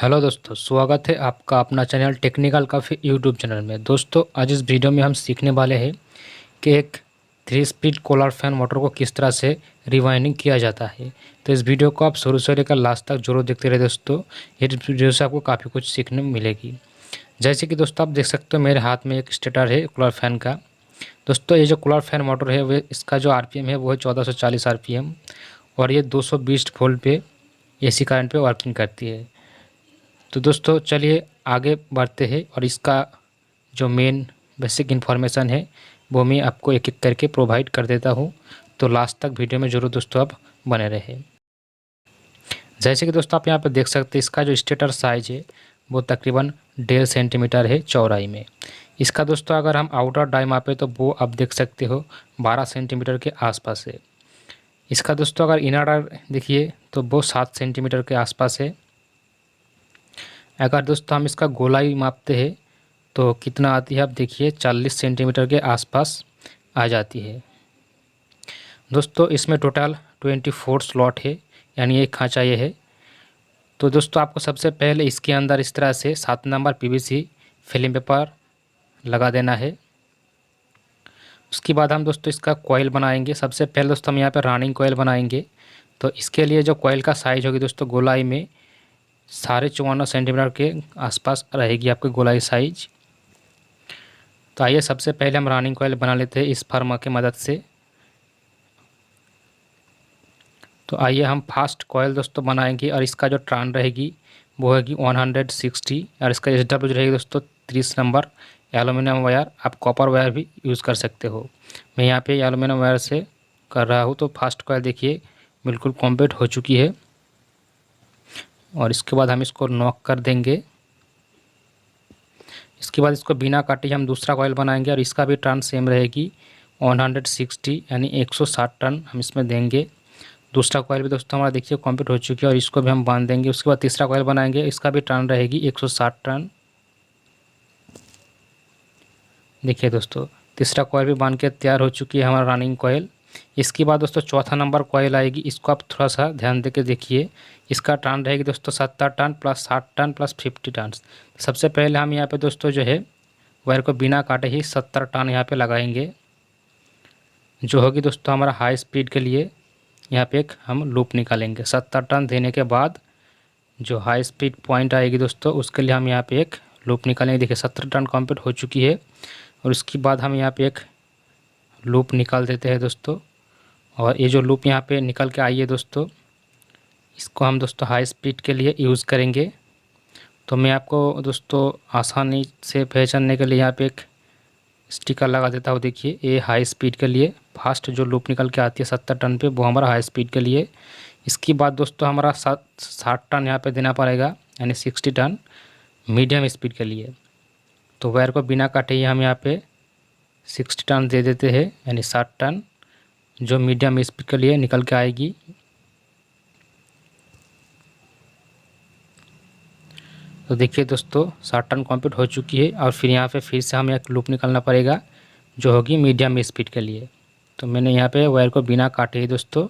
Hello दोस्तों, स्वागत है आपका अपना चैनल टेक्निकल काफ़ी यूट्यूब चैनल में। दोस्तों आज इस वीडियो में हम सीखने वाले हैं कि एक 3 स्पीड कूलर फैन मोटर को किस तरह से रिवाइंडिंग किया जाता है। तो इस वीडियो को आप शुरू से लेकर लास्ट तक जरूर देखते रहे दोस्तों। इस वीडियो से आपको काफ़ी कुछ सीखने में मिलेगी। जैसे कि दोस्तों आप देख सकते हो मेरे हाथ में एक स्टेटर है कूलर फैन का। दोस्तों ये जो कूलर फैन मोटर है वो इसका जो आरपीएम है वो है 1440 आरपीएम और ये 220 वोल्ट पे एसी करंट पे वर्किंग करती है। तो दोस्तों चलिए आगे बढ़ते हैं और इसका जो मेन बेसिक इन्फॉर्मेशन है वो मैं आपको एक एक करके प्रोवाइड कर देता हूँ। तो लास्ट तक वीडियो में ज़रूर दोस्तों आप बने रहे। जैसे कि दोस्तों आप यहाँ पर देख सकते हैं इसका जो स्टेटर साइज है वो तकरीबन 1.5 सेंटीमीटर है चौड़ाई में। इसका दोस्तों अगर हम आउटर डाई मापे तो वो आप देख सकते हो 12 सेंटीमीटर के आसपास है। इसका दोस्तों अगर इनर डाई देखिए तो वो 7 सेंटीमीटर के आसपास है। अगर दोस्तों हम इसका गोलाई मापते हैं तो कितना आती है आप देखिए 40 सेंटीमीटर के आसपास आ जाती है। दोस्तों इसमें टोटल 24 स्लॉट है, यानी एक खांचा ये है। तो दोस्तों आपको सबसे पहले इसके अंदर इस तरह से 7 नंबर पीवीसी फिल्म पेपर लगा देना है। उसके बाद हम दोस्तों इसका कॉइल बनाएंगे। सबसे पहले दोस्तों हम यहाँ पर रनिंग कॉइल बनाएंगे। तो इसके लिए जो कॉइल का साइज़ होगी दोस्तों गोलाई में 54.5 सेंटीमीटर के आसपास रहेगी आपकी गोलाई साइज। तो आइए सबसे पहले हम रनिंग कॉइल बना लेते हैं इस फार्मा की मदद से। तो आइए हम फास्ट कॉइल दोस्तों बनाएंगे और इसका जो ट्रान रहेगी वो होगी 160 और इसका SW रहेगी दोस्तों 30 नंबर एलुमिनियम वायर। आप कॉपर वायर भी यूज़ कर सकते हो। मैं यहाँ पे एलुमिनियम वायर से कर रहा हूँ। तो फास्ट कॉइल देखिए बिल्कुल कम्प्लीट हो चुकी है और इसके बाद हम इसको नॉक कर देंगे। इसके बाद इसको बिना काटे हम दूसरा कॉइल बनाएंगे और इसका भी टर्न सेम रहेगी 160 यानी 160 टर्न हम इसमें देंगे। दूसरा कॉइल भी दोस्तों हमारा देखिए कंप्लीट हो चुकी है और इसको भी हम बांध देंगे। उसके बाद तीसरा कॉइल बनाएंगे, इसका भी टर्न रहेगी 160 टर्न। देखिए दोस्तों तीसरा कॉइल भी बांध के तैयार हो चुकी है हमारा रनिंग कॉइल। इसके बाद दोस्तों चौथा नंबर कॉइल आएगी। इसको आप थोड़ा सा ध्यान दे के देखिए। इसका टर्न रहेगी दोस्तों 70 turn plus 60 turn plus 50 turn. सबसे पहले हम यहाँ पे दोस्तों जो है वायर को बिना काटे ही 70 टर्न यहाँ पे लगाएंगे, जो होगी दोस्तों हमारा हाई स्पीड के लिए। यहाँ पे एक हम लूप निकालेंगे। 70 टर्न देने के बाद जो हाई स्पीड पॉइंट आएगी दोस्तों उसके लिए हम यहाँ पे एक लूप निकालेंगे। देखिए 70 टर्न कंप्लीट हो चुकी है और उसके बाद हम यहाँ पे एक लूप निकाल देते हैं दोस्तों। और ये जो लूप यहाँ पे निकल के आई है दोस्तों, इसको हम दोस्तों हाई स्पीड के लिए यूज़ करेंगे। तो मैं आपको दोस्तों आसानी से पहचानने के लिए यहाँ पे एक स्टिकर लगा देता हूँ। देखिए ये हाई स्पीड के लिए फास्ट जो लूप निकल के आती है 70 टन पे वो हमारा हाई स्पीड के लिए। इसके बाद दोस्तों हमारा 60 टन यहाँ पे देना पड़ेगा यानी 60 टन मीडियम स्पीड के लिए। तो वायर को बिना काटे ही हम यहाँ पे 60 टन दे देते हैं यानी 60 टन जो मीडियम स्पीड के लिए निकल के आएगी। तो देखिए दोस्तों 60 टन कंप्लीट हो चुकी है और फिर यहाँ पे फिर से हमें एक लूप निकालना पड़ेगा जो होगी मीडियम स्पीड के लिए। तो मैंने यहाँ पे वायर को बिना काटे ही दोस्तों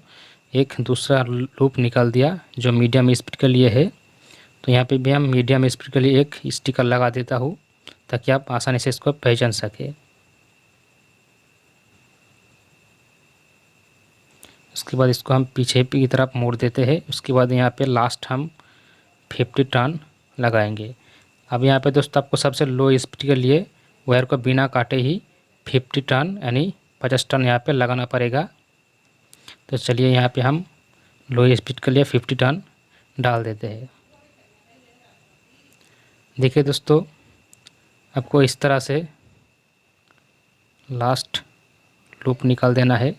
एक दूसरा लूप निकाल दिया जो मीडियम स्पीड के लिए है। तो यहाँ पे भी हम मीडियम स्पीड के लिए एक स्टिकर लगा देता हूँ ताकि आप आसानी से इसको पहचान सकें। उसके बाद इसको हम पीछे की तरफ मोड़ देते हैं। उसके बाद यहाँ पे लास्ट हम 50 टर्न लगाएंगे। अब यहाँ पे दोस्तों आपको सबसे लो स्पीड के लिए वायर को बिना काटे ही 50 टर्न यानी 50 टर्न यहाँ पे लगाना पड़ेगा। तो चलिए यहाँ पे हम लो स्पीड के लिए 50 टर्न डाल देते हैं। देखिए दोस्तों आपको इस तरह से लास्ट लूप निकाल देना है।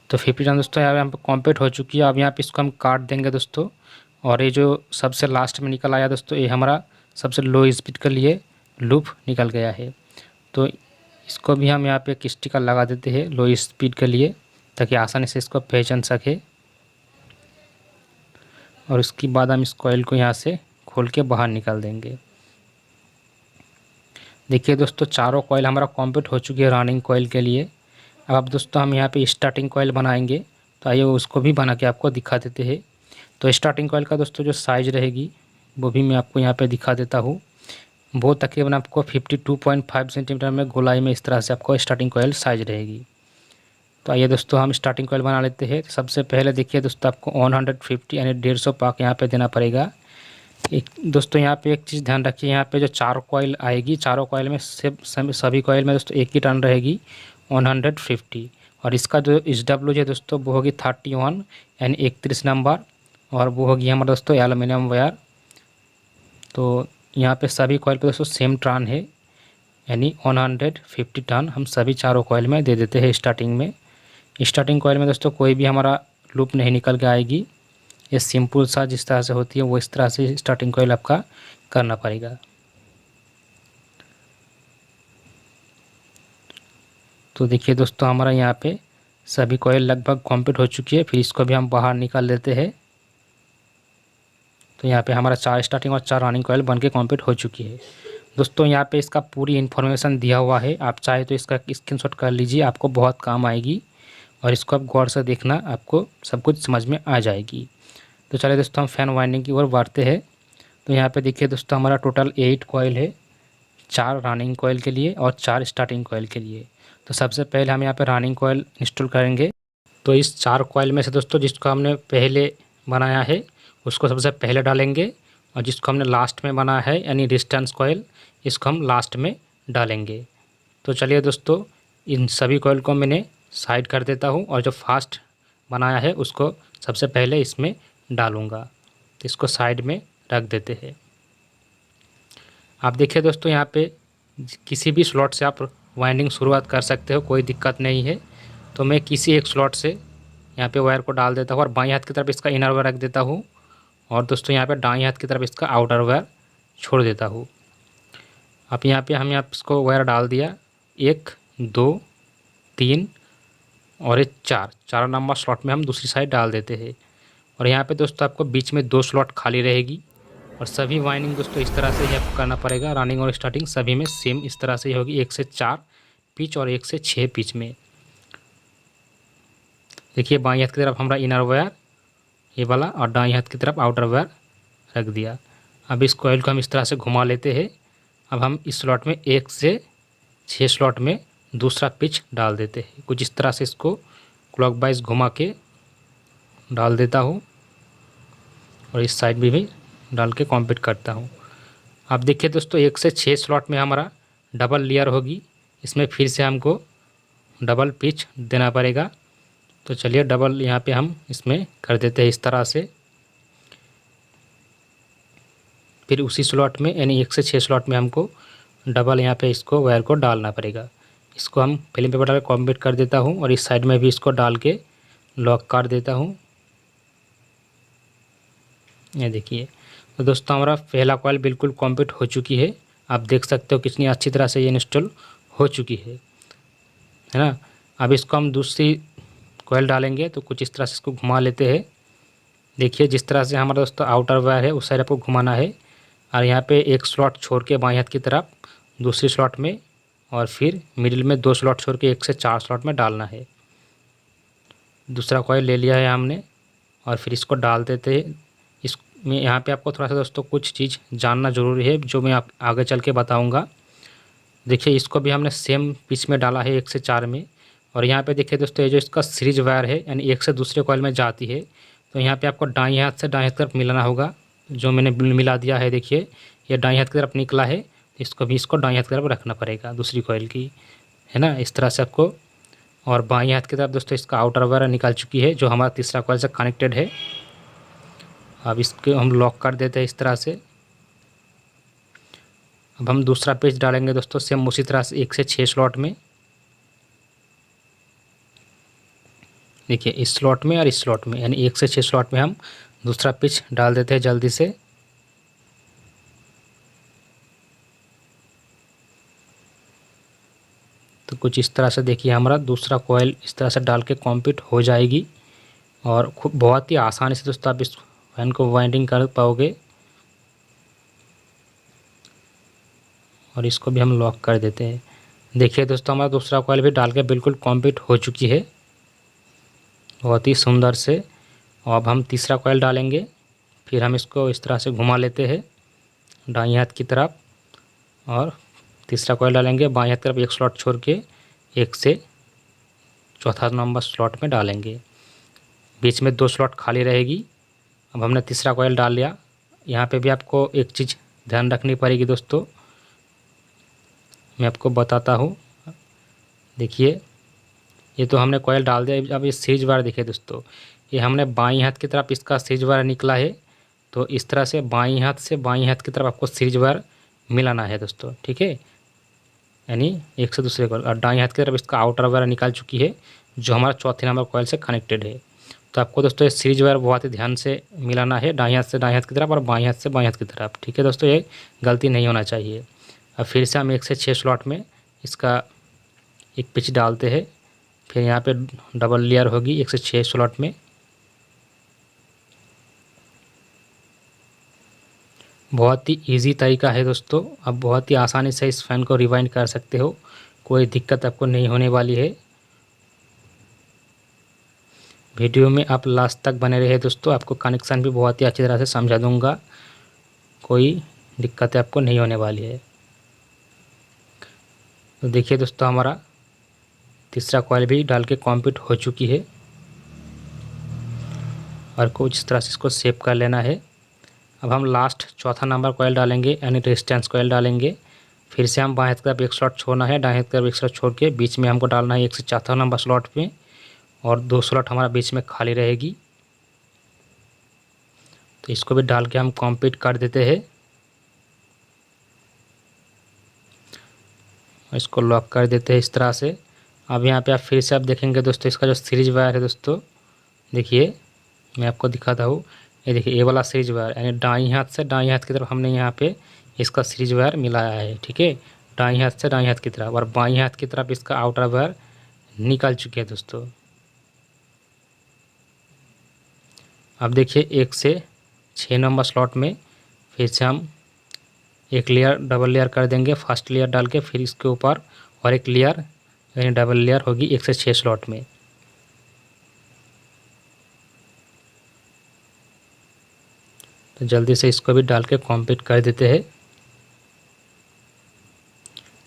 तो 50 टर्न दोस्तों यहाँ पे कंप्लीट हो चुकी है। अब यहाँ पे इसको हम काट देंगे दोस्तों। और ये जो सबसे लास्ट में निकल आया दोस्तों ये हमारा सबसे लो स्पीड के लिए लूप निकल गया है। तो इसको भी हम यहाँ पे एक स्टिकर लगा देते हैं लो स्पीड के लिए ताकि आसानी से इसको पहचान सके। और उसके बाद हम इस कॉइल को यहाँ से खोल के बाहर निकाल देंगे। देखिए दोस्तों चारों कॉइल हमारा कंप्लीट हो चुकी है रनिंग कॉइल के लिए। अब दोस्तों हम यहाँ पे स्टार्टिंग कॉइल बनाएंगे। तो आइए उसको भी बना के आपको दिखा देते हैं। तो स्टार्टिंग कॉइल का दोस्तों जो साइज़ रहेगी वो भी मैं आपको यहाँ पे दिखा देता हूँ। वो तकरीबन आपको 52.5 सेंटीमीटर में गोलाई में इस तरह से आपको स्टार्टिंग कॉइल साइज़ रहेगी। तो आइए दोस्तों हम स्टार्टिंग कॉइल बना लेते हैं। सबसे पहले देखिए दोस्तों आपको 150 यानी 150 पाक यहाँ पे देना पड़ेगा। एक दोस्तों यहाँ पे एक चीज़ ध्यान रखिए, यहाँ पे जो 4 कॉइल आएगी, चारों कॉइल में सभी कॉइल में दोस्तों एक ही टर्न रहेगी 150। और इसका जो SW है दोस्तों वो होगी 31 यानी 31 नंबर, और वो होगी हमारा दोस्तों एलुमिनियम वायर। तो यहाँ पे सभी कॉइल पे दोस्तों सेम टर्न है, यानी 150 टर्न हम सभी चारों कॉइल में दे देते हैं स्टार्टिंग में। स्टार्टिंग कॉइल में दोस्तों कोई भी हमारा लूप नहीं निकल के आएगी। ये सिंपल सा जिस तरह से होती है वो इस तरह से स्टार्टिंग कॉइल आपका करना पड़ेगा। तो देखिए दोस्तों हमारा यहाँ पे सभी कॉइल लगभग कंप्लीट हो चुकी है। फिर इसको भी हम बाहर निकाल लेते हैं। तो यहाँ पे हमारा 4 स्टार्टिंग और 4 रनिंग कॉइल बनके कंप्लीट हो चुकी है। दोस्तों यहाँ पे इसका पूरी इन्फॉर्मेशन दिया हुआ है, आप चाहे तो इसका स्क्रीनशॉट कर लीजिए, आपको बहुत काम आएगी और इसको आप गौर से देखना, आपको सब कुछ समझ में आ जाएगी। तो चलिए दोस्तों हम फैन वाइंडिंग की ओर बढ़ते हैं। तो यहाँ पे देखिए दोस्तों हमारा टोटल 8 कॉइल है, 4 रनिंग कॉइल के लिए और 4 स्टार्टिंग कॉइल के लिए। तो सबसे पहले हम यहाँ पे रनिंग कॉइल इंस्टॉल करेंगे। तो इस 4 कॉइल में से दोस्तों जिसको हमने पहले बनाया है उसको सबसे पहले डालेंगे, और जिसको हमने लास्ट में बनाया है यानी डिस्टेंस कॉइल, इसको हम लास्ट में डालेंगे। तो चलिए दोस्तों इन सभी कॉइल को मैंने साइड कर देता हूँ, और जो फास्ट बनाया है उसको सबसे पहले इसमें डालूँगा। तो इसको साइड में रख देते हैं। आप देखिए दोस्तों यहाँ पे किसी भी स्लॉट से आप वाइंडिंग शुरुआत कर सकते हो, कोई दिक्कत नहीं है। तो मैं किसी एक स्लॉट से यहाँ पे वायर को डाल देता हूँ और बाईं हाथ की तरफ इसका इनर वायर रख देता हूँ, और दोस्तों यहाँ पे दाईं हाथ की तरफ इसका आउटर वायर छोड़ देता हूँ। अब यहाँ पे हम इसको वायर डाल दिया, 1 2 3 और ये 4 नंबर स्लॉट में हम दूसरी साइड डाल देते हैं। और यहाँ पे दोस्तों आपको बीच में 2 स्लॉट खाली रहेगी, और सभी वाइंडिंग दोस्तों इस तरह से ही आपको करना पड़ेगा। रनिंग और स्टार्टिंग सभी में सेम इस तरह से ही होगी, 1 से 4 पिच और 1 से 6 पिच में। देखिए बाईं हाथ की तरफ हमारा इनर वायर ये वाला, और दाईं हाथ की तरफ आउटर वायर रख दिया। अब इस कॉइल को हम इस तरह से घुमा लेते हैं। अब हम इस स्लॉट में 1 से 6 स्लॉट में दूसरा पिच डाल देते हैं। कुछ इस तरह से इसको क्लॉकवाइज घुमा के डाल देता हूँ, और इस साइड भी डाल के कंप्लीट करता हूँ। अब देखिए दोस्तों 1 से 6 स्लॉट में हमारा डबल लेयर होगी, इसमें फिर से हमको डबल पिच देना पड़ेगा। तो चलिए डबल यहाँ पे हम इसमें कर देते हैं इस तरह से। फिर उसी स्लॉट में यानी 1 से 6 स्लॉट में हमको डबल यहाँ पे इसको वायर को डालना पड़ेगा। इसको हम फिल्म पेपर डाल के कंप्लीट कर देता हूँ, और इस साइड में भी इसको डाल के लॉक कर देता हूँ। ये देखिए तो दोस्तों हमारा पहला कॉइल बिल्कुल कंप्लीट हो चुकी है। आप देख सकते हो कितनी अच्छी तरह से ये इंस्टॉल हो चुकी है ना। अब इसको हम दूसरी कॉइल डालेंगे, तो कुछ इस तरह से इसको घुमा लेते हैं। देखिए जिस तरह से हमारा दोस्तों आउटर वायर है उस साइड आपको घुमाना है, और यहाँ पे एक स्लॉट छोड़ के बाईं हाथ की तरफ दूसरी स्लॉट में, और फिर मिडिल में 2 स्लॉट छोड़ के 1 से 4 स्लॉट में डालना है। दूसरा कॉइल ले लिया है हमने, और फिर इसको डाल देते हैं। इसमें यहाँ पे आपको थोड़ा सा दोस्तों कुछ चीज़ जानना ज़रूरी है जो मैं आप आगे चल के बताऊँगा। देखिए इसको भी हमने सेम पिच में डाला है 1 से 4 में, और यहाँ पे देखिए दोस्तों ये जो इसका सीरीज वायर है यानी एक से दूसरे कॉइल में जाती है, तो यहाँ पे आपको दाईं हाथ से दाईं हाथ की तरफ मिलाना होगा। जो मैंने मिला दिया है देखिए ये दाईं हाथ की तरफ निकला है, इसको दाईं हाथ की तरफ रखना पड़ेगा दूसरी कॉइल की, है ना, इस तरह से आपको। और बाईं हाथ की तरफ दोस्तों इसका आउटर वायर निकल चुकी है जो हमारा तीसरा कॉइल से कनेक्टेड है। अब इसको हम लॉक कर देते हैं इस तरह से। अब हम दूसरा पेज डालेंगे दोस्तों सेम उसी तरह से 1 से 6 स्लॉट में। देखिए इस स्लॉट में और इस स्लॉट में यानी 1 से 6 स्लॉट में हम दूसरा पिच डाल देते हैं जल्दी से। तो कुछ इस तरह से देखिए हमारा दूसरा कॉइल इस तरह से डाल के कंप्लीट हो जाएगी, और खूब बहुत ही आसानी से दोस्तों आप इस फैन को वाइंडिंग कर पाओगे। और इसको भी हम लॉक कर देते हैं। देखिए दोस्तों हमारा दूसरा कॉइल भी डाल के बिल्कुल कंप्लीट हो चुकी है बहुत ही सुंदर से। और अब हम तीसरा कॉइल डालेंगे। फिर हम इसको इस तरह से घुमा लेते हैं दाईं हाथ की तरफ और तीसरा कॉइल डालेंगे। बाएं हाथ की तरफ एक स्लॉट छोड़ के एक से चौथा नंबर स्लॉट में डालेंगे। बीच में 2 स्लॉट खाली रहेगी। अब हमने तीसरा कॉइल डाल लिया। यहाँ पे भी आपको एक चीज़ ध्यान रखनी पड़ेगी दोस्तों, मैं आपको बताता हूँ। देखिए ये तो हमने कॉइल डाल दिया। अब ये सीरीज वायर देखिए दोस्तों, ये हमने बाईं हाथ की तरफ इसका सीरीज वायर निकला है, तो इस तरह से बाईं हाथ से बाईं हाथ की तरफ आपको सीरीज वायर मिलाना है दोस्तों, ठीक है। यानी एक से दूसरे कॉइल, और दाईं हाथ की तरफ इसका आउटर वायर निकाल चुकी है जो हमारा चौथे नंबर कॉइल से कनेक्टेड है। तो आपको दोस्तों ये सीरीज वायर बहुत ही ध्यान से मिलाना है, दाईं हाथ से दाईं हाथ की तरफ और बाईं हाथ से बाईं हाथ की तरफ, ठीक है दोस्तों, ये गलती नहीं होना चाहिए। अब फिर से हम 1 से 6 स्लॉट में इसका एक पिच डालते हैं। फिर यहाँ पे डबल लेयर होगी 1 से 6 स्लॉट में। बहुत ही इजी तरीका है दोस्तों, आप बहुत ही आसानी से इस फ़ैन को रिवाइंड कर सकते हो, कोई दिक्कत आपको नहीं होने वाली है। वीडियो में आप लास्ट तक बने रहे दोस्तों, आपको कनेक्शन भी बहुत ही अच्छी तरह से समझा दूंगा, कोई दिक्कत आपको नहीं होने वाली है। तो देखिए दोस्तों हमारा तीसरा कॉइल भी डाल के कंप्लीट हो चुकी है और कुछ इस तरह से इसको सेव कर लेना है। अब हम लास्ट चौथा नंबर कॉइल डालेंगे, यानी रेजिस्टेंस कॉइल डालेंगे। फिर से हम बाएं हाथ की तरफ एक स्लॉट छोड़ना है, दाएं हाथ की तरफ एक स्लॉट छोड़ के बीच में हमको डालना है 1 से चौथा नंबर स्लॉट में, और 2 स्लॉट हमारा बीच में खाली रहेगी। तो इसको भी डाल के हम कंप्लीट कर देते हैं। इसको लॉक कर देते हैं इस तरह से। अब यहाँ पे आप फिर से आप देखेंगे दोस्तों, इसका जो सीरीज वायर है दोस्तों, देखिए मैं आपको दिखाता हूँ। ये देखिए ये वाला सीरीज वायर, यानी दाईं हाथ से दाईं हाथ की तरफ हमने यहाँ पे इसका सीरीज वायर मिलाया है, ठीक है, दाईं हाथ से दाईं हाथ की तरफ, और बाईं हाथ की तरफ इसका आउटर वायर निकल चुके हैं दोस्तों। अब देखिए 1 से 6 नंबर स्लॉट में फिर से हम एक लेयर डबल लेयर कर देंगे, फर्स्ट लेयर डाल के फिर इसके ऊपर और एक लेयर यानी डबल लेयर होगी 1 से 6 स्लॉट में। तो जल्दी से इसको भी डाल के कंप्लीट कर देते हैं।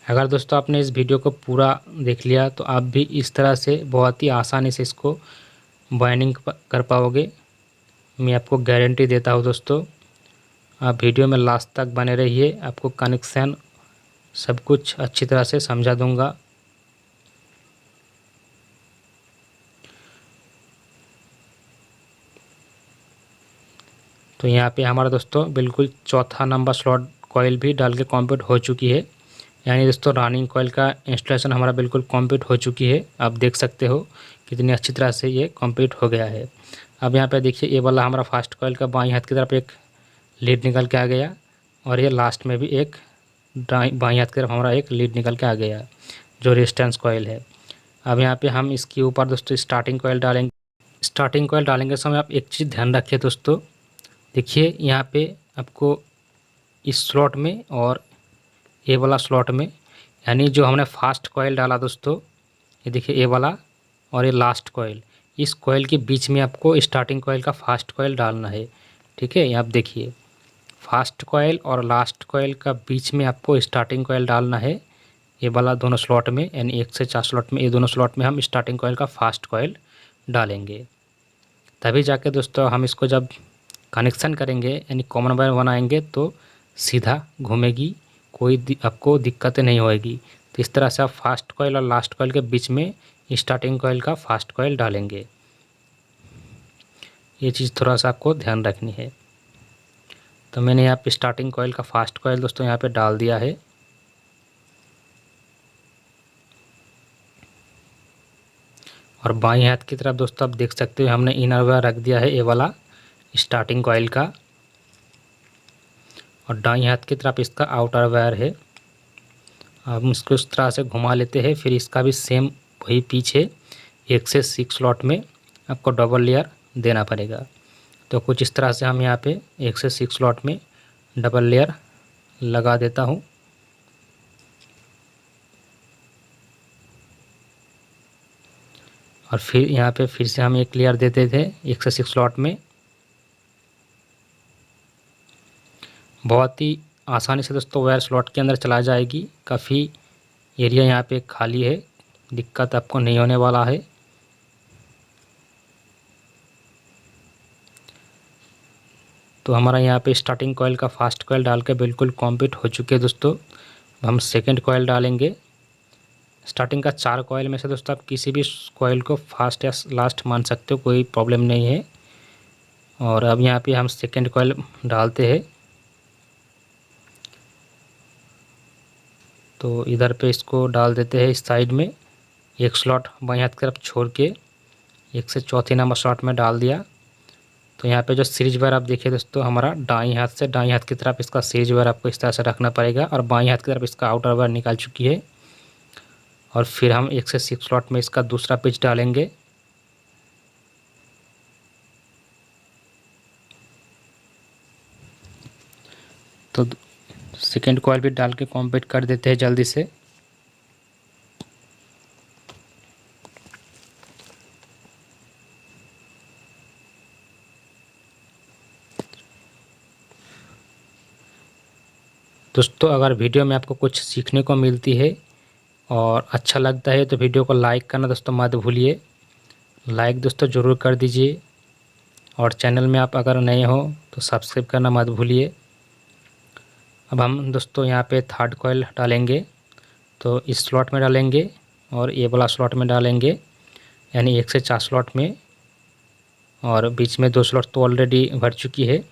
अगर दोस्तों आपने इस वीडियो को पूरा देख लिया तो आप भी इस तरह से बहुत ही आसानी से इसको बाइंडिंग कर पाओगे, मैं आपको गारंटी देता हूँ दोस्तों। आप वीडियो में लास्ट तक बने रहिए, आपको कनेक्शन सब कुछ अच्छी तरह से समझा दूंगा। तो यहाँ पे हमारा दोस्तों बिल्कुल चौथा नंबर स्लॉट कॉइल भी डाल के कंप्लीट हो चुकी है, यानी दोस्तों रनिंग कॉइल का इंस्टॉलेशन हमारा बिल्कुल कंप्लीट हो चुकी है। आप देख सकते हो कितनी अच्छी तरह से ये कंप्लीट हो गया है। अब यहाँ पे देखिए ये वाला हमारा फर्स्ट कॉइल का बाईं हाथ की तरफ एक लीड निकल के आ गया, और ये लास्ट में भी एक बाईं हाथ की तरफ हमारा एक लीड निकल के आ गया जो रेजिस्टेंस कॉइल है। अब यहाँ पे हम इसके ऊपर दोस्तों स्टार्टिंग कॉइल डालेंगे। स्टार्टिंग कॉइल डालेंगे समय आप एक चीज़ ध्यान रखिए दोस्तों, देखिए यहाँ पे आपको इस स्लॉट में और ये वाला स्लॉट में, यानी जो हमने फास्ट कॉइल डाला दोस्तों, ये देखिए ये वाला और ये लास्ट कॉइल, इस कॉइल के बीच में आपको स्टार्टिंग कॉइल का फास्ट कॉइल डालना है, ठीक है। आप देखिए फास्ट कॉइल और लास्ट कॉइल का बीच में आपको स्टार्टिंग कॉइल डालना है, ये वाला दोनों स्लॉट में, यानी 1 से 4 स्लॉट में, ये दोनों स्लॉट में हम स्टार्टिंग कॉइल का फास्ट कॉइल डालेंगे। तभी जाके दोस्तों हम इसको जब कनेक्शन करेंगे यानी कॉमन वायर बनाएंगे तो सीधा घूमेगी, कोई आपको दिक्कतें नहीं होएगी। तो इस तरह से आप फास्ट कॉइल और लास्ट कॉइल के बीच में स्टार्टिंग कॉइल का फास्ट कॉइल डालेंगे, ये चीज़ थोड़ा सा आपको ध्यान रखनी है। तो मैंने यहाँ पे स्टार्टिंग कॉइल का फास्ट कॉइल दोस्तों यहाँ पे डाल दिया है। और बाईं हाथ की तरफ दोस्तों आप देख सकते हो हमने इनर वायर रख दिया है ये वाला स्टार्टिंग कॉइल का, और दाईं हाथ की तरफ इसका आउटर वायर है। हम इसको इस तरह से घुमा लेते हैं, फिर इसका भी सेम वही पीछे 1 से 6 स्लॉट में आपको डबल लेयर देना पड़ेगा। तो कुछ इस तरह से हम यहाँ पे 1 से 6 स्लॉट में डबल लेयर लगा देता हूँ। और फिर यहाँ पे फिर से हम एक लेयर देते थे 1 से 6 स्लॉट में। बहुत ही आसानी से दोस्तों वायर स्लॉट के अंदर चला जाएगी। काफ़ी एरिया यहाँ पे खाली है, दिक्कत आपको नहीं होने वाला है। तो हमारा यहाँ पे स्टार्टिंग कॉइल का फास्ट कॉइल डाल के बिल्कुल कंप्लीट हो चुके हैं दोस्तों। अब हम सेकंड कॉइल डालेंगे। स्टार्टिंग का 4 कॉइल में से दोस्तों आप किसी भी कॉइल को फास्ट या लास्ट मान सकते हो, कोई प्रॉब्लम नहीं है। और अब यहाँ पे हम सेकंड कॉइल डालते हैं। तो इधर पे इसको डाल देते हैं इस साइड में, एक स्लॉट बाएं हाथ की तरफ छोड़ के एक से चौथी नंबर स्लॉट में डाल दिया। तो यहाँ पे जो सीरीज वायर आप देखिए दोस्तों, हमारा दाईं हाथ से दाईं हाथ की तरफ इसका सीरीज वायर आपको इस तरह से रखना पड़ेगा और बाईं हाथ की तरफ इसका आउटर वायर निकाल चुकी है। और फिर हम 1 से 6 स्लॉट में इसका दूसरा पिच डालेंगे। तो सेकेंड कॉइल भी डाल के कंप्लीट कर देते हैं जल्दी से। दोस्तों अगर वीडियो में आपको कुछ सीखने को मिलती है और अच्छा लगता है तो वीडियो को लाइक करना दोस्तों मत भूलिए। लाइक दोस्तों ज़रूर कर दीजिए और चैनल में आप अगर नए हो तो सब्सक्राइब करना मत भूलिए। अब हम दोस्तों यहाँ पे थर्ड कॉइल डालेंगे। तो इस स्लॉट में डालेंगे और ये वाला स्लॉट में डालेंगे, यानी 1 से 4 स्लॉट में। और बीच में 2 स्लॉट तो ऑलरेडी भर चुकी है।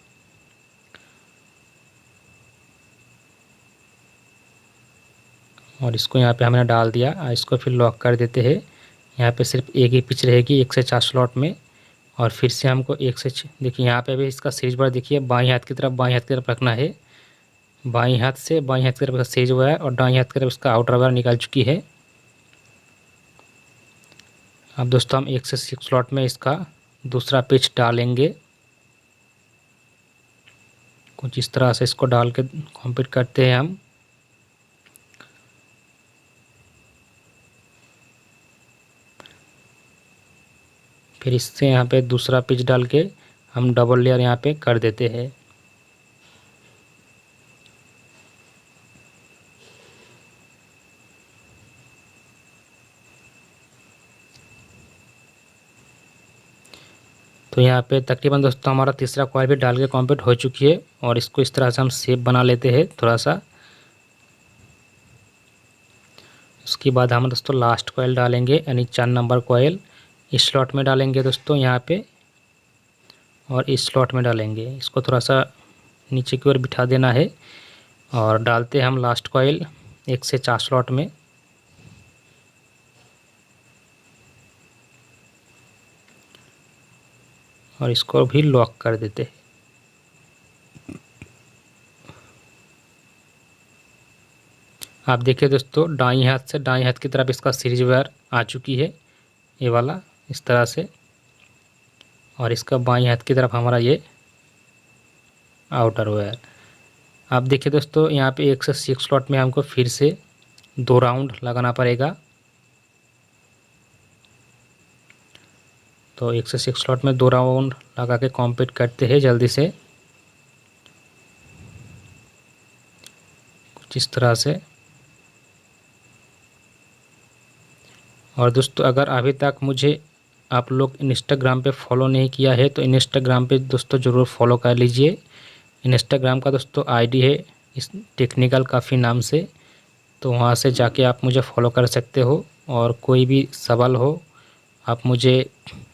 और इसको यहाँ पे हमने डाल दिया। इसको फिर लॉक कर देते हैं। यहाँ पे सिर्फ एक ही पिच रहेगी 1 से 4 स्लॉट में। और फिर से हमको 1 से 6 देखिए यहाँ पे भी इसका सीरीज वायर देखिए, बाईं हाथ की तरफ रखना है। बाईं हाथ से बाईं हाथ की तरफ इसका सीरीज वायर और दाईं हाथ की तरफ इसका आउटर वायर निकाल चुकी है। अब दोस्तों हम 1 से 6 स्लॉट में इसका दूसरा पिच डालेंगे। कुछ इस तरह से इसको डाल के कंप्लीट करते हैं हम। फिर इससे यहाँ पे दूसरा पिच डाल के हम डबल लेयर यहाँ पे कर देते हैं। तो यहाँ पे तकरीबन दोस्तों हमारा तीसरा कॉइल भी डाल के कंप्लीट हो चुकी है। और इसको इस तरह से हम शेप बना लेते हैं थोड़ा सा। उसके बाद हम दोस्तों लास्ट कॉइल डालेंगे, यानी 4 नंबर कॉइल इस स्लॉट में डालेंगे दोस्तों यहाँ पे, और इस स्लॉट में डालेंगे। इसको थोड़ा सा नीचे की ओर बिठा देना है। और डालते हैं हम लास्ट कॉइल 1 से 4 स्लॉट में। और इसको भी लॉक कर देते हैं। आप देखिए दोस्तों, दाईं हाथ से दाईं हाथ की तरफ इसका सीरीज वायर आ चुकी है, ये वाला इस तरह से। और इसका बाईं हाथ की तरफ हमारा ये आउटर वायर। आप देखिए दोस्तों, यहाँ पे 1 से 6 स्लॉट में हमको फिर से 2 राउंड लगाना पड़ेगा। तो 1 से 6 स्लॉट में 2 राउंड लगा के कंप्लीट करते हैं जल्दी से, कुछ इस तरह से। और दोस्तों अगर अभी तक मुझे आप लोग इंस्टाग्राम पे फॉलो नहीं किया है तो इंस्टाग्राम पे दोस्तों ज़रूर फॉलो कर लीजिए। इंस्टाग्राम का दोस्तों आईडी है इस टेक्निकल काफ़ी नाम से, तो वहाँ से जाके आप मुझे फॉलो कर सकते हो। और कोई भी सवाल हो आप मुझे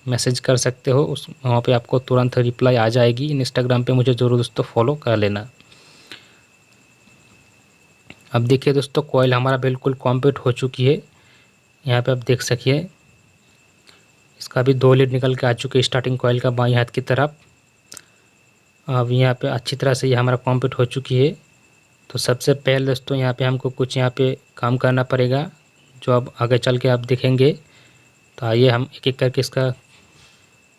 मैसेज कर सकते हो, उस वहाँ पे आपको तुरंत रिप्लाई आ जाएगी। इंस्टाग्राम पे मुझे ज़रूर दोस्तों फॉलो कर लेना। अब देखिए दोस्तों, कॉइल हमारा बिल्कुल कंप्लीट हो चुकी है। यहाँ पे आप देख सकिए इसका भी 2 लीड निकल के आ चुके हैं स्टार्टिंग कॉइल का बाईं हाथ की तरफ। अब यहाँ पे अच्छी तरह से ये हमारा कंप्लीट हो चुकी है। तो सबसे पहले दोस्तों यहाँ पे हमको कुछ यहाँ पे काम करना पड़ेगा, जो अब आगे चल के आप देखेंगे। तो आइए हम एक एक करके इसका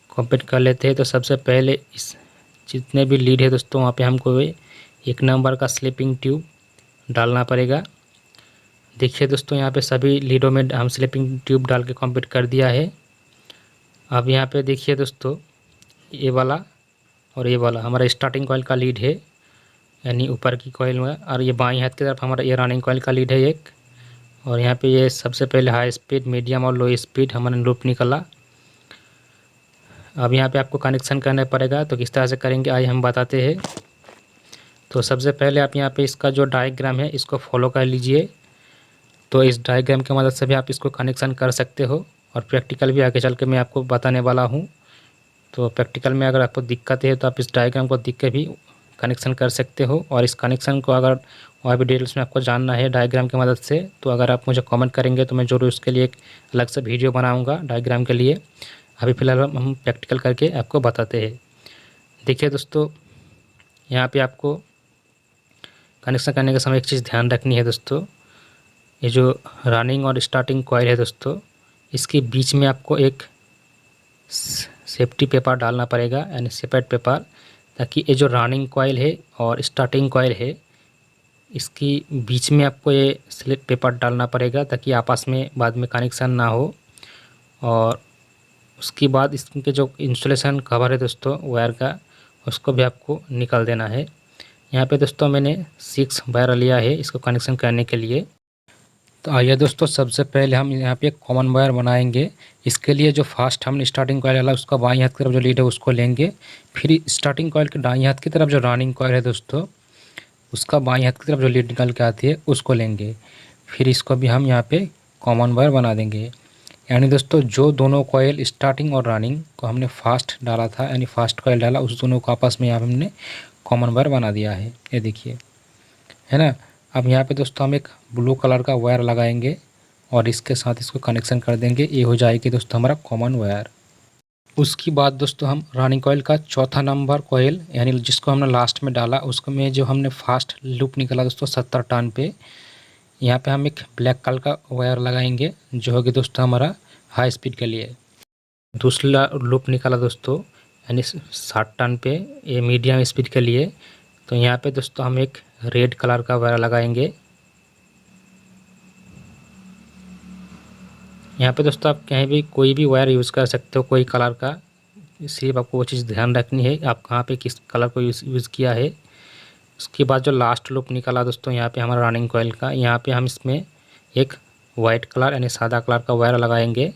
कंप्लीट कर लेते हैं। तो सबसे पहले इस जितने भी लीड है दोस्तों, वहाँ पे हमको 1 नंबर का स्लिपिंग ट्यूब डालना पड़ेगा। देखिए दोस्तों, यहाँ पे सभी लीडों में हम स्लिपिंग ट्यूब डाल के कंप्लीट कर दिया है। अब यहाँ पे देखिए दोस्तों, ये वाला और ये वाला हमारा स्टार्टिंग कॉइल का लीड है। यानी ऊपर की कॉइल में, और ये बाईं हाथ की तरफ हमारा ये रनिंग कॉइल का लीड है एक। और यहाँ पे ये सबसे पहले हाई स्पीड, मीडियम और लो स्पीड हमारा लूप निकला। अब यहाँ पे आपको कनेक्शन करना पड़ेगा, तो किस तरह से करेंगे आइए हम बताते हैं। तो सबसे पहले आप यहाँ पे इसका जो डायग्राम है इसको फॉलो कर लीजिए। तो इस डायग्राम की मदद से भी आप इसको कनेक्शन कर सकते हो, और प्रैक्टिकल भी आगे चल के मैं आपको बताने वाला हूँ। तो प्रैक्टिकल में अगर आपको दिक्कत है तो आप इस डायग्राम को देख के भी कनेक्शन कर सकते हो। और इस कनेक्शन को अगर और भी डिटेल्स में आपको जानना है डायग्राम की मदद से, तो अगर आप मुझे कमेंट करेंगे तो मैं ज़रूर उसके लिए एक अलग से वीडियो बनाऊँगा डायग्राम के लिए। अभी फ़िलहाल हम प्रैक्टिकल करके आपको बताते हैं। देखिए दोस्तों, यहाँ पे आपको कनेक्शन करने के समय एक चीज़ ध्यान रखनी है दोस्तों। ये जो रनिंग और स्टार्टिंग कॉइल है दोस्तों, इसके बीच में आपको एक सेफ्टी पेपर डालना पड़ेगा, यानी सेपरेट पेपर, ताकि ये जो रनिंग कॉइल है और स्टार्टिंग कॉइल है इसकी बीच में आपको ये स्लिप पेपर डालना पड़ेगा, ताकि आपस में बाद में कनेक्शन ना हो। और उसके बाद इसके जो इंसुलेशन कवर है दोस्तों वायर का, उसको भी आपको निकाल देना है। यहाँ पे दोस्तों मैंने 6 वायर लिया है इसको कनेक्शन करने के लिए। तो आइए दोस्तों, सबसे पहले हम यहाँ पे एक कॉमन वायर बनाएंगे। इसके लिए जो फर्स्ट हमने स्टार्टिंग कॉइल डाला उसका बाईं हाथ की तरफ जो लीड है उसको लेंगे। फिर स्टार्टिंग कॉइल के दाईं हाथ की तरफ जो रनिंग कॉइल है दोस्तों, उसका बाईं हाथ की तरफ जो लीड निकल के आती है उसको लेंगे। फिर इसको भी हम यहाँ पे कॉमन वायर बना देंगे। यानी दोस्तों जो दोनों कॉइल स्टार्टिंग और रनिंग को हमने फास्ट डाला था, यानी फास्ट कॉइल डाला, उस दोनों को आपस में यहाँ हमने कॉमन वायर बना दिया है, ये देखिए, है ना। अब यहाँ पे दोस्तों हम एक ब्लू कलर का वायर लगाएंगे और इसके साथ इसको कनेक्शन कर देंगे। ये हो जाएगी दोस्तों हमारा कॉमन वायर। उसके बाद दोस्तों हम रनिंग कॉइल का चौथा नंबर कॉइल, यानी जिसको हमने लास्ट में डाला, उसको में जो हमने फास्ट लूप निकला दोस्तों 70 टर्न पे, यहाँ पे हम एक ब्लैक कलर का वायर लगाएंगे जो होगी दोस्तों हमारा हाई स्पीड के लिए। दूसरा लूप निकाला दोस्तों यानी 60 टर्न पे, ये मीडियम स्पीड के लिए। तो यहाँ पे दोस्तों हम एक रेड कलर का वायर लगाएंगे। यहाँ पे दोस्तों आप कहीं भी कोई भी वायर यूज़ कर सकते हो, कोई कलर का, सिर्फ आपको वो चीज़ ध्यान रखनी है आप कहाँ पे किस कलर को यूज़ किया है। उसके बाद जो लास्ट लूप निकला दोस्तों यहाँ पे हमारा रनिंग कॉइल का, यहाँ पे हम इसमें एक वाइट कलर यानी सादा कलर का वायर लगाएंगे।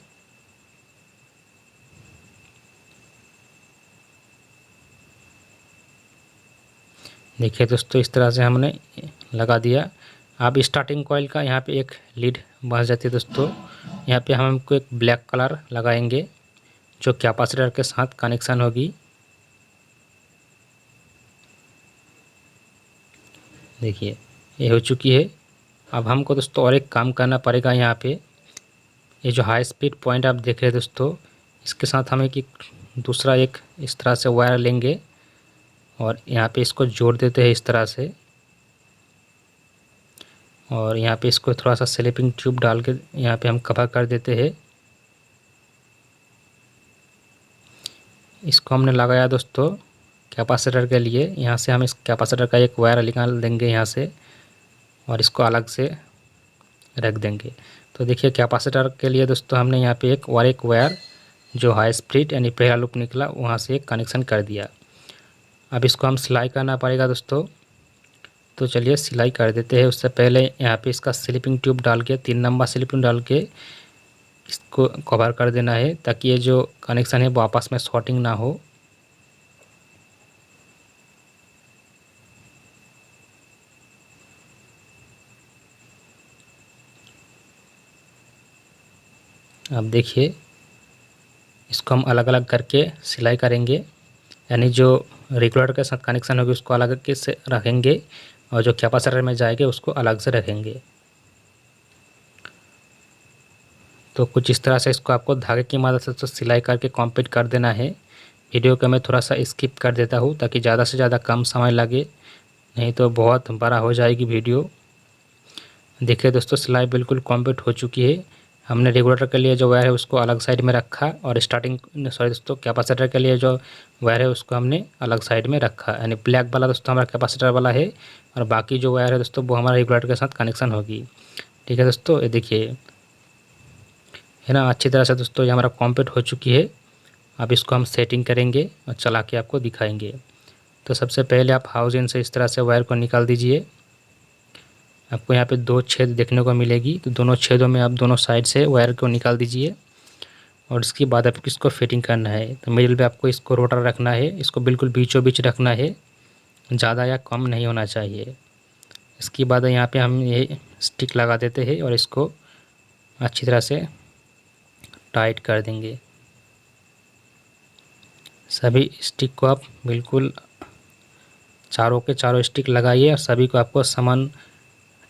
देखिए दोस्तों, इस तरह से हमने लगा दिया। अब स्टार्टिंग कॉइल का यहाँ पे एक लीड बन जाती है दोस्तों। यहाँ पे हम हमको एक ब्लैक कलर लगाएंगे जो कैपेसिटर के साथ कनेक्शन होगी। देखिए ये हो चुकी है। अब हमको दोस्तों और एक काम करना पड़ेगा। यहाँ पे ये जो हाई स्पीड पॉइंट आप देख रहे हैं दोस्तों, इसके साथ हम एक दूसरा एक इस तरह से वायर लेंगे और यहाँ पे इसको जोड़ देते हैं इस तरह से। और यहाँ पे इसको थोड़ा सा स्लिपिंग ट्यूब डाल के यहाँ पे हम कवर कर देते हैं। इसको हमने लगाया दोस्तों कैपेसिटर के लिए। यहाँ से हम इस कैपेसिटर का एक वायर निकाल देंगे यहाँ से और इसको अलग से रख देंगे। तो देखिए कैपेसिटर के लिए दोस्तों हमने यहाँ पे एक वायर जो हाई स्पीड यानी पहला लूप निकला वहाँ से एक कनेक्शन कर दिया। अब इसको हम सिलाई करना पड़ेगा दोस्तों। तो चलिए सिलाई कर देते हैं। उससे पहले यहाँ पे इसका स्लिपिंग ट्यूब डाल के 3 नंबर स्लिपिंग डाल के इसको कवर कर देना है, ताकि ये जो कनेक्शन है वो आपस में शॉर्टिंग ना हो। अब देखिए इसको हम अलग अलग करके सिलाई करेंगे, यानी जो रेगुलेटर के साथ कनेक्शन होगी उसको अलग के से रखेंगे और जो कैपेसिटर में जाएंगे उसको अलग से रखेंगे। तो कुछ इस तरह से इसको आपको धागे की मदद से तो सिलाई करके कंप्लीट कर देना है। वीडियो को मैं थोड़ा सा स्किप कर देता हूँ ताकि ज़्यादा से ज़्यादा कम समय लगे, नहीं तो बहुत बड़ा हो जाएगी वीडियो। देखिए दोस्तों सिलाई बिल्कुल कंप्लीट हो चुकी है। हमने रेगुलेटर के लिए जो वायर है उसको अलग साइड में रखा और दोस्तों कैपेसिटर के लिए जो वायर है उसको हमने अलग साइड में रखा। यानी ब्लैक वाला दोस्तों हमारा कैपेसिटर वाला है और बाकी जो वायर है दोस्तों वो हमारा रेगुलेटर के साथ कनेक्शन होगी। ठीक है दोस्तों, ये देखिए है ना, अच्छी तरह से दोस्तों ये हमारा कंप्लीट हो चुकी है। अब इसको हम सेटिंग करेंगे और चला के आपको दिखाएंगे। तो सबसे पहले आप हाउस इन से इस तरह से वायर को निकाल दीजिए। आपको यहाँ पे 2 छेद देखने को मिलेगी, तो दोनों छेदों में आप दोनों साइड से वायर को निकाल दीजिए और उसके बाद आपको इसको फिटिंग करना है। तो मिडिल पे आपको इसको रोटर रखना है, इसको बिल्कुल बीचों बीच रखना है, ज़्यादा या कम नहीं होना चाहिए। इसके बाद यहाँ पे हम ये स्टिक लगा देते हैं और इसको अच्छी तरह से टाइट कर देंगे। सभी स्टिक को आप बिल्कुल चारों के चारों स्टिक लगाइए और सभी को आपको समान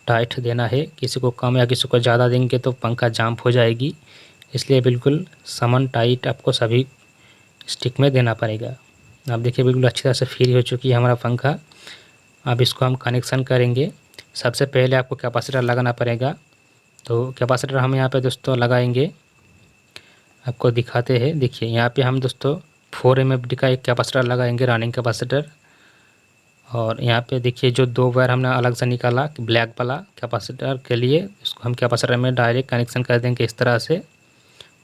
टाइट देना है। किसी को कम या किसी को ज़्यादा देंगे तो पंखा जाम हो जाएगी, इसलिए बिल्कुल समान टाइट आपको सभी स्टिक में देना पड़ेगा। आप देखिए बिल्कुल अच्छी तरह से फ्री हो चुकी है हमारा पंखा। अब इसको हम कनेक्शन करेंगे। सबसे पहले आपको कैपेसिटर लगाना पड़ेगा, तो कैपेसिटर हम यहाँ पे दोस्तों लगाएंगे, आपको दिखाते हैं। देखिए यहाँ पे हम दोस्तों 4 MFD का एक कैपेसिटर लगाएंगे, रनिंग कैपेसिटर। और यहाँ पे देखिए जो 2 वायर हमने अलग से निकाला ब्लैक वाला कैपेसिटर के लिए, इसको हम कैपेसिटर में डायरेक्ट कनेक्शन कर देंगे इस तरह से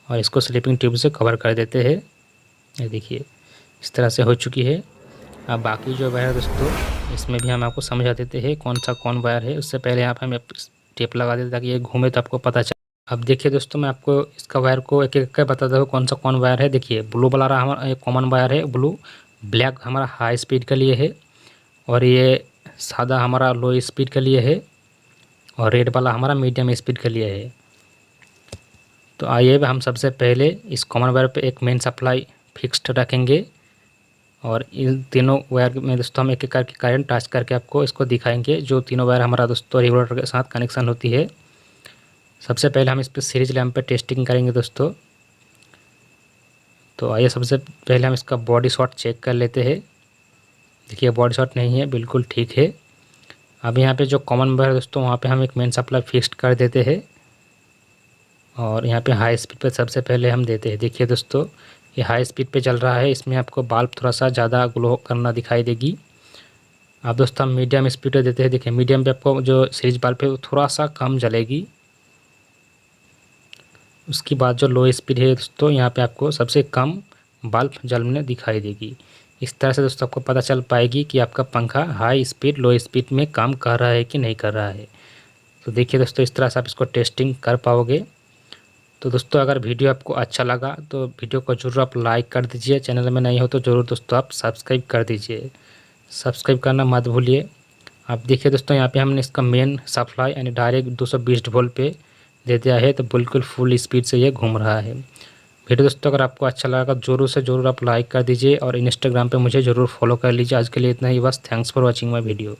और इसको स्लीपिंग ट्यूब से कवर कर देते हैं। ये देखिए इस तरह से हो चुकी है। अब बाकी जो वायर दोस्तों इसमें भी हम आपको समझा देते हैं कौन वायर है। उससे पहले यहाँ पर हम टेप लगा देते ताकि ये घूमे तो आपको पता चले। अब देखिए दोस्तों मैं आपको इसका वायर को एक एक कर बताता हूँ कौन वायर है। देखिए ब्लू वाला रहा हमारा कॉमन वायर है ब्लू, ब्लैक हमारा हाई स्पीड के लिए है और ये सादा हमारा लो स्पीड के लिए है और रेड वाला हमारा मीडियम स्पीड के लिए है। तो आइए हम सबसे पहले इस कॉमन वायर पे एक मेन सप्लाई फिक्स्ड रखेंगे और इन तीनों वायर में दोस्तों हम एक एक करके करंट टच करके आपको इसको दिखाएंगे। जो तीनों वायर हमारा दोस्तों रेगुलेटर के साथ कनेक्शन होती है। सबसे पहले हम इस पर सीरीज लैंप पे टेस्टिंग करेंगे दोस्तों। तो आइए सबसे पहले हम इसका बॉडी शॉट चेक कर लेते हैं। देखिए बॉडी शॉट नहीं है, बिल्कुल ठीक है। अब यहाँ पे जो कॉमन वायर दोस्तों वहाँ पे हम एक मेन सप्लाई फिक्स्ड कर देते हैं और यहाँ पे हाई स्पीड पे सबसे पहले हम देते हैं। देखिए दोस्तों ये हाई स्पीड पे चल रहा है, इसमें आपको बल्ब थोड़ा सा ज़्यादा ग्लो करना दिखाई देगी। अब दोस्तों हम मीडियम स्पीड पे देते हैं। देखिए मीडियम पे आपको जो सीरीज बल्ब है वो थोड़ा सा कम जलेगी। उसके बाद जो लो स्पीड है दोस्तों यहाँ पे आपको सबसे कम बल्ब जलने दिखाई देगी। इस तरह से दोस्तों आपको पता चल पाएगी कि आपका पंखा हाई स्पीड लो स्पीड में काम कर रहा है कि नहीं कर रहा है। तो देखिए दोस्तों इस तरह से आप इसको टेस्टिंग कर पाओगे। तो दोस्तों अगर वीडियो आपको अच्छा लगा तो वीडियो को जरूर आप लाइक कर दीजिए। चैनल में नहीं हो तो ज़रूर दोस्तों आप सब्सक्राइब कर दीजिए, सब्सक्राइब करना मत भूलिए। आप देखिए दोस्तों यहाँ पे हमने इसका मेन सप्लाई यानी डायरेक्ट 220 वोल्ट पे दे दिया है, तो बिल्कुल फुल स्पीड से ये घूम रहा है। वीडियो दोस्तों अगर आपको अच्छा लगा ज़रूर से ज़रूर आप लाइक कर दीजिए और इंस्टाग्राम पे मुझे ज़रूर फॉलो कर लीजिए। आज के लिए इतना ही बस। Thanks for watching my video.